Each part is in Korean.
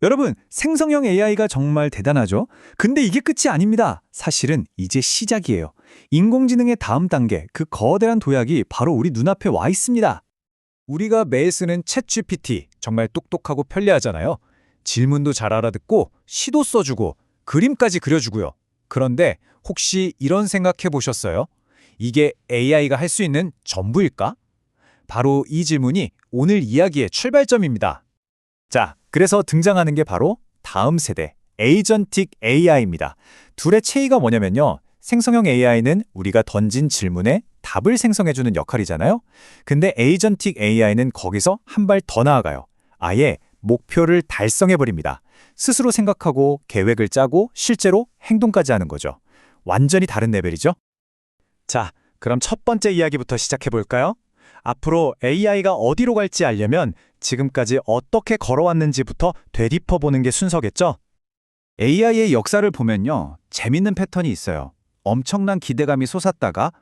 여러분, 생성형 AI가 정말 대단하죠? 근데 이게 끝이 아닙니다. 사실은 이제 시작이에요. 인공지능의 다음 단계, 그 거대한 도약이 바로 우리 눈앞에 와 있습니다. 우리가 매일 쓰는 챗GPT, 정말 똑똑하고 편리하잖아요. 질문도 잘 알아듣고, 시도 써주고, 그림까지 그려주고요. 그런데 혹시 이런 생각해 보셨어요? 이게 AI가 할 수 있는 전부일까? 바로 이 질문이 오늘 이야기의 출발점입니다. 자, 그래서 등장하는 게 바로 다음 세대 에이전틱 AI입니다. 둘의 차이가 뭐냐면요. 생성형 AI는 우리가 던진 질문에 답을 생성해주는 역할이잖아요. 근데 에이전틱 AI는 거기서 한 발 더 나아가요. 아예 목표를 달성해버립니다. 스스로 생각하고 계획을 짜고 실제로 행동까지 하는 거죠. 완전히 다른 레벨이죠. 자, 그럼 첫 번째 이야기부터 시작해볼까요? 앞으로 AI가 어디로 갈지 알려면 지금까지 어떻게 걸어왔는지부터 되짚어보는 게 순서겠죠? AI의 역사를 보면요, 재밌는 패턴이 있어요. 엄청난 기대감이 솟았다가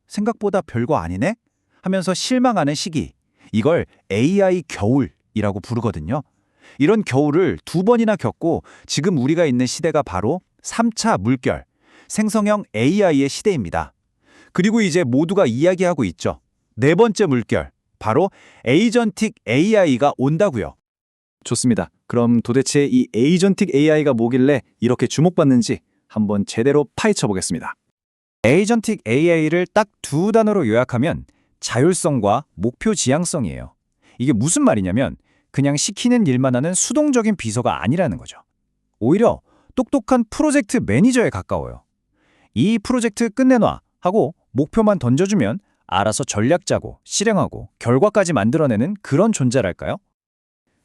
생각보다 별거 아니네? 하면서 실망하는 시기. 이걸 AI 겨울이라고 부르거든요. 이런 겨울을 두 번이나 겪고 지금 우리가 있는 시대가 바로 3차 물결, 생성형 AI의 시대입니다. 그리고 이제 모두가 이야기하고 있죠. 네 번째 물결, 바로 에이전틱 AI가 온다고요. 좋습니다. 그럼 도대체 이 에이전틱 AI가 뭐길래 이렇게 주목받는지 한번 제대로 파헤쳐 보겠습니다. 에이전틱 AI를 딱 두 단어로 요약하면 자율성과 목표 지향성이에요. 이게 무슨 말이냐면 그냥 시키는 일만 하는 수동적인 비서가 아니라는 거죠. 오히려 똑똑한 프로젝트 매니저에 가까워요. 이 프로젝트 끝내놔 하고 목표만 던져주면 알아서 전략 짜고 실행하고 결과까지 만들어내는 그런 존재랄까요?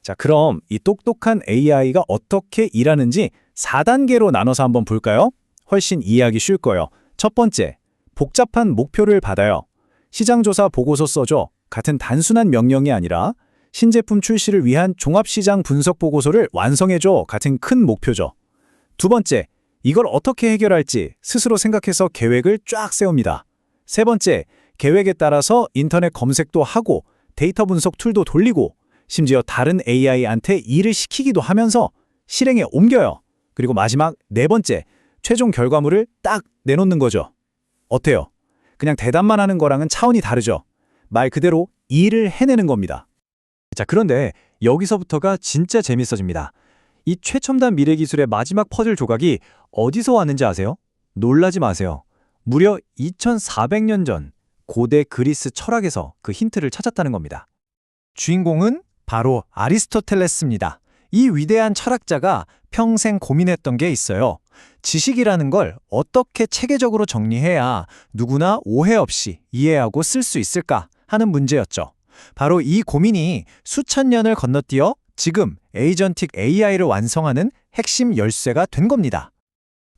자, 그럼 이 똑똑한 AI가 어떻게 일하는지 4단계로 나눠서 한번 볼까요? 훨씬 이해하기 쉬울 거예요. 첫 번째, 복잡한 목표를 받아요. 시장조사 보고서 써줘. 같은 단순한 명령이 아니라 신제품 출시를 위한 종합시장 분석 보고서를 완성해줘. 같은 큰 목표죠. 두 번째, 이걸 어떻게 해결할지 스스로 생각해서 계획을 쫙 세웁니다. 세 번째, 계획에 따라서 인터넷 검색도 하고 데이터 분석 툴도 돌리고 심지어 다른 AI한테 일을 시키기도 하면서 실행에 옮겨요. 그리고 마지막 네 번째, 최종 결과물을 딱 내놓는 거죠. 어때요? 그냥 대답만 하는 거랑은 차원이 다르죠. 말 그대로 일을 해내는 겁니다. 자, 그런데 여기서부터가 진짜 재밌어집니다. 이 최첨단 미래 기술의 마지막 퍼즐 조각이 어디서 왔는지 아세요? 놀라지 마세요. 무려 2400년 전 고대 그리스 철학에서 그 힌트를 찾았다는 겁니다. 주인공은 바로 아리스토텔레스입니다. 이 위대한 철학자가 평생 고민했던 게 있어요. 지식이라는 걸 어떻게 체계적으로 정리해야 누구나 오해 없이 이해하고 쓸 수 있을까 하는 문제였죠. 바로 이 고민이 수천 년을 건너뛰어 지금 에이전틱 AI를 완성하는 핵심 열쇠가 된 겁니다.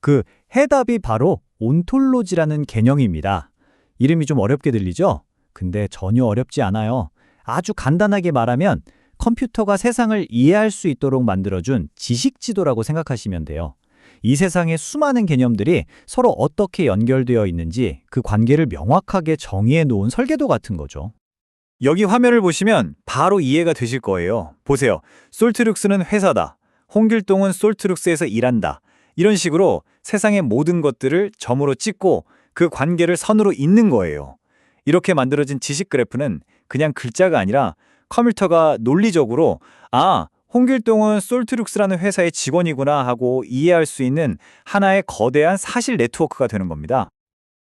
그 해답이 바로 온톨로지라는 개념입니다. 이름이 좀 어렵게 들리죠? 근데 전혀 어렵지 않아요. 아주 간단하게 말하면 컴퓨터가 세상을 이해할 수 있도록 만들어준 지식지도라고 생각하시면 돼요. 이 세상의 수많은 개념들이 서로 어떻게 연결되어 있는지 그 관계를 명확하게 정의해 놓은 설계도 같은 거죠. 여기 화면을 보시면 바로 이해가 되실 거예요. 보세요. 솔트룩스는 회사다. 홍길동은 솔트룩스에서 일한다. 이런 식으로 세상의 모든 것들을 점으로 찍고 그 관계를 선으로 잇는 거예요. 이렇게 만들어진 지식 그래프는 그냥 글자가 아니라 컴퓨터가 논리적으로 홍길동은 솔트룩스라는 회사의 직원이구나 하고 이해할 수 있는 하나의 거대한 사실 네트워크가 되는 겁니다.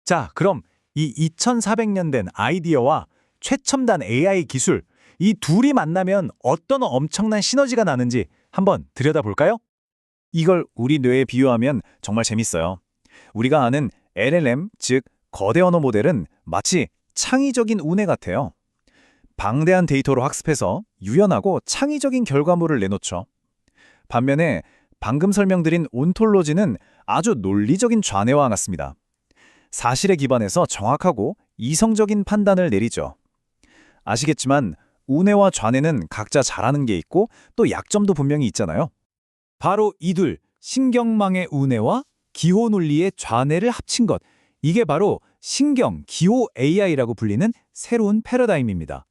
자, 그럼 이 2400년 된 아이디어와 최첨단 AI 기술, 이 둘이 만나면 어떤 엄청난 시너지가 나는지 한번 들여다볼까요? 이걸 우리 뇌에 비유하면 정말 재밌어요. 우리가 아는 LLM, 즉 거대 언어 모델은 마치 창의적인 우뇌 같아요. 방대한 데이터로 학습해서 유연하고 창의적인 결과물을 내놓죠. 반면에 방금 설명드린 온톨로지는 아주 논리적인 좌뇌와 같습니다. 사실에 기반해서 정확하고 이성적인 판단을 내리죠. 아시겠지만 우뇌와 좌뇌는 각자 잘하는 게 있고 또 약점도 분명히 있잖아요. 바로 이 둘, 신경망의 우뇌와 기호 논리의 좌뇌를 합친 것. 이게 바로 신경, 기호 AI라고 불리는 새로운 패러다임입니다.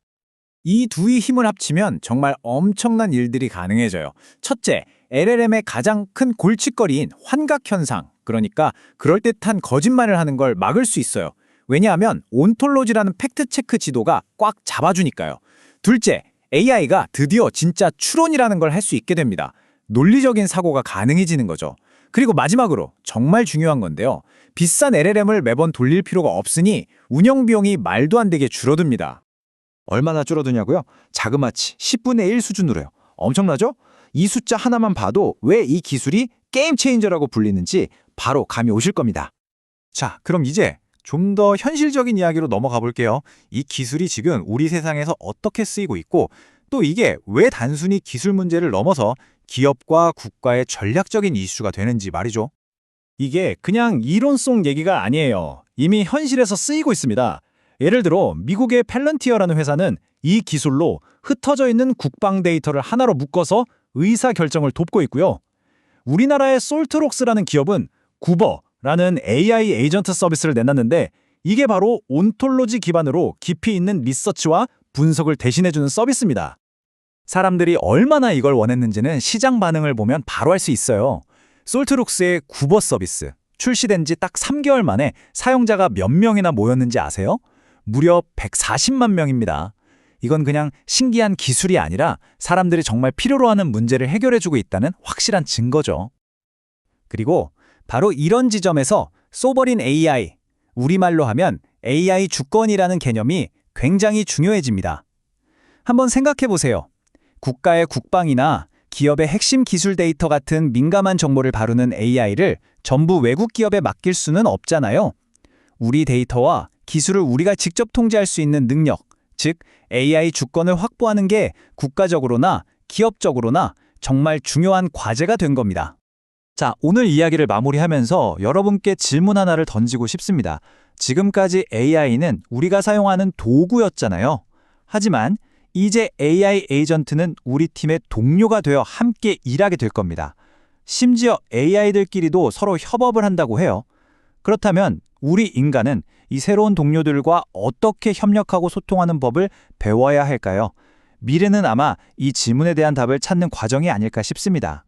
이 두의 힘을 합치면 정말 엄청난 일들이 가능해져요. 첫째, LLM의 가장 큰 골칫거리인 환각 현상, 그러니까 그럴듯한 거짓말을 하는 걸 막을 수 있어요. 왜냐하면 온톨로지라는 팩트체크 지도가 꽉 잡아주니까요. 둘째, AI가 드디어 진짜 추론이라는 걸 할 수 있게 됩니다. 논리적인 사고가 가능해지는 거죠. 그리고 마지막으로 정말 중요한 건데요. 비싼 LLM을 매번 돌릴 필요가 없으니 운영 비용이 말도 안 되게 줄어듭니다. 얼마나 줄어드냐고요? 자그마치 10분의 1 수준으로요. 엄청나죠? 이 숫자 하나만 봐도 왜 이 기술이 게임 체인저라고 불리는지 바로 감이 오실 겁니다. 자, 그럼 이제 좀 더 현실적인 이야기로 넘어가 볼게요. 이 기술이 지금 우리 세상에서 어떻게 쓰이고 있고 또 이게 왜 단순히 기술 문제를 넘어서 기업과 국가의 전략적인 이슈가 되는지 말이죠. 이게 그냥 이론 속 얘기가 아니에요. 이미 현실에서 쓰이고 있습니다. 예를 들어 미국의 펠런티어라는 회사는 이 기술로 흩어져 있는 국방 데이터를 하나로 묶어서 의사 결정을 돕고 있고요. 우리나라의 솔트록스라는 기업은 구버라는 AI 에이전트 서비스를 내놨는데 이게 바로 온톨로지 기반으로 깊이 있는 리서치와 분석을 대신해주는 서비스입니다. 사람들이 얼마나 이걸 원했는지는 시장 반응을 보면 바로 알 수 있어요. 솔트록스의 구버 서비스, 출시된 지 딱 3개월 만에 사용자가 몇 명이나 모였는지 아세요? 무려 140만 명입니다. 이건 그냥 신기한 기술이 아니라 사람들이 정말 필요로 하는 문제를 해결해주고 있다는 확실한 증거죠. 그리고 바로 이런 지점에서 소버린 AI, 우리말로 하면 AI 주권이라는 개념이 굉장히 중요해집니다. 한번 생각해 보세요. 국가의 국방이나 기업의 핵심 기술 데이터 같은 민감한 정보를 다루는 AI를 전부 외국 기업에 맡길 수는 없잖아요. 우리 데이터와 기술을 우리가 직접 통제할 수 있는 능력, 즉 AI 주권을 확보하는 게 국가적으로나 기업적으로나 정말 중요한 과제가 된 겁니다. 자, 오늘 이야기를 마무리하면서 여러분께 질문 하나를 던지고 싶습니다. 지금까지 AI는 우리가 사용하는 도구였잖아요. 하지만 이제 AI 에이전트는 우리 팀의 동료가 되어 함께 일하게 될 겁니다. 심지어 AI들끼리도 서로 협업을 한다고 해요. 그렇다면 우리 인간은 이 새로운 동료들과 어떻게 협력하고 소통하는 법을 배워야 할까요? 미래는 아마 이 질문에 대한 답을 찾는 과정이 아닐까 싶습니다.